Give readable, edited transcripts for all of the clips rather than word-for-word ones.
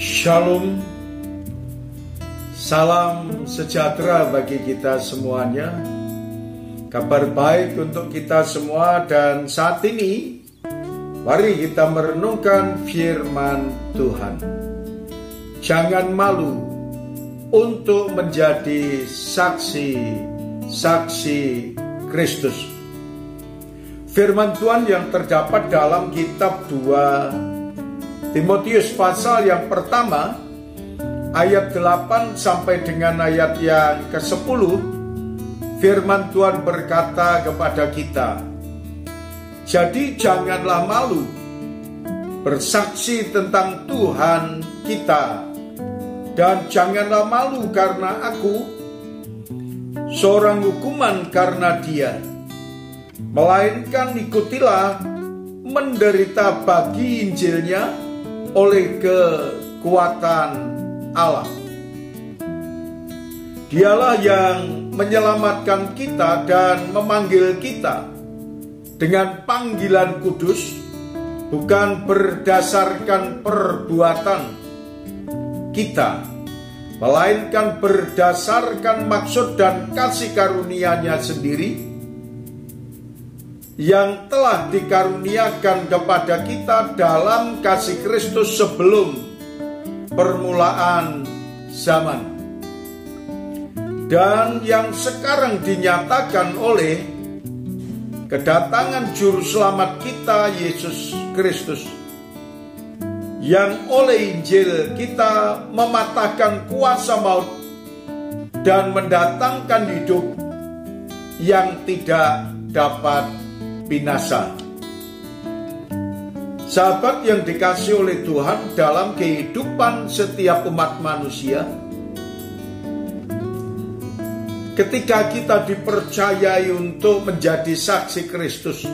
Shalom, salam sejahtera bagi kita semuanya. Kabar baik untuk kita semua, dan saat ini mari kita merenungkan firman Tuhan. Jangan malu untuk menjadi saksi Kristus. Firman Tuhan yang terdapat dalam kitab 2 Timotius pasal yang pertama ayat 8 sampai dengan ayat yang ke-10. Firman Tuhan berkata kepada kita, jadi janganlah malu bersaksi tentang Tuhan kita, dan janganlah malu karena aku seorang hukuman karena dia, melainkan ikutilah menderita bagi Injilnya oleh kekuatan Allah. Dialah yang menyelamatkan kita dan memanggil kita dengan panggilan kudus, bukan berdasarkan perbuatan kita, melainkan berdasarkan maksud dan kasih karunia-Nya sendiri yang telah dikaruniakan kepada kita dalam kasih Kristus sebelum permulaan zaman, dan yang sekarang dinyatakan oleh kedatangan Juru Selamat kita Yesus Kristus, yang oleh Injil kita mematahkan kuasa maut dan mendatangkan hidup yang tidak dapat binasa. Sahabat yang dikasihi oleh Tuhan, dalam kehidupan setiap umat manusia, ketika kita dipercayai untuk menjadi saksi Kristus,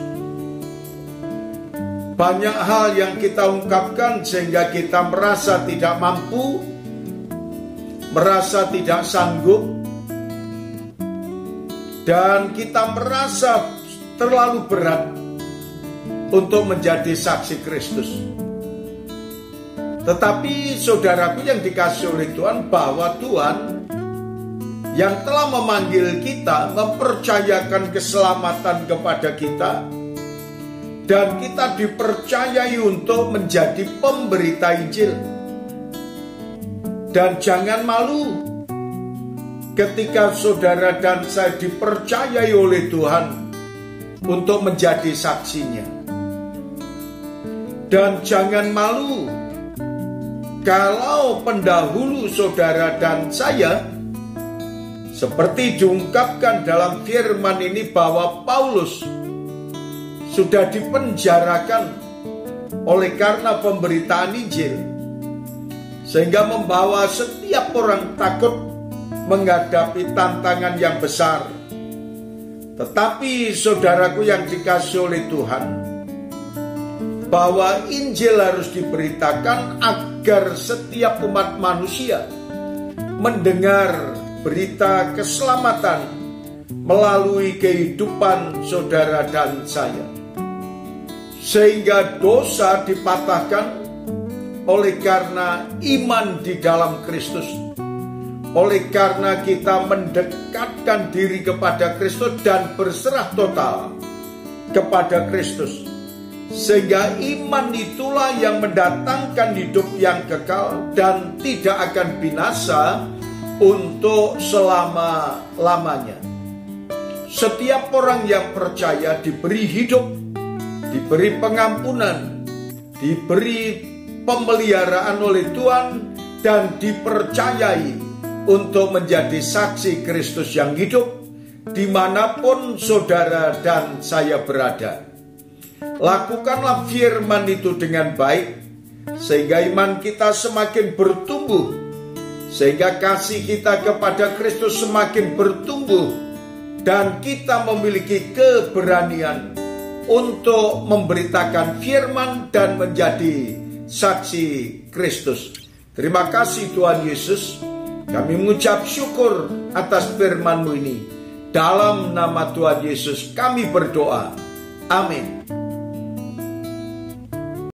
banyak hal yang kita ungkapkan sehingga kita merasa tidak mampu, merasa tidak sanggup, dan kita merasa terlalu berat untuk menjadi saksi Kristus. Tetapi saudaraku yang dikasihi oleh Tuhan, bahwa Tuhan yang telah memanggil kita, mempercayakan keselamatan kepada kita, dan kita dipercayai untuk menjadi pemberita Injil. Dan jangan malu ketika saudara dan saya dipercayai oleh Tuhan untuk menjadi saksinya. Dan jangan malu kalau pendahulu saudara dan saya, seperti diungkapkan dalam firman ini, bahwa Paulus sudah dipenjarakan oleh karena pemberitaan Injil, sehingga membawa setiap orang takut menghadapi tantangan yang besar. Tetapi saudaraku yang dikasihi oleh Tuhan, bahwa Injil harus diberitakan agar setiap umat manusia mendengar berita keselamatan melalui kehidupan saudara dan saya, sehingga dosa dipatahkan oleh karena iman di dalam Kristus. Oleh karena kita mendekatkan diri kepada Kristus dan berserah total kepada Kristus, sehingga iman itulah yang mendatangkan hidup yang kekal dan tidak akan binasa untuk selama-lamanya. Setiap orang yang percaya diberi hidup, diberi pengampunan, diberi pemeliharaan oleh Tuhan, dan dipercayai untuk menjadi saksi Kristus yang hidup dimanapun saudara dan saya berada. Lakukanlah firman itu dengan baik, sehingga iman kita semakin bertumbuh, sehingga kasih kita kepada Kristus semakin bertumbuh, dan kita memiliki keberanian untuk memberitakan firman dan menjadi saksi Kristus. Terima kasih Tuhan Yesus. Kami mengucap syukur atas firman-Mu ini. Dalam nama Tuhan Yesus kami berdoa. Amin.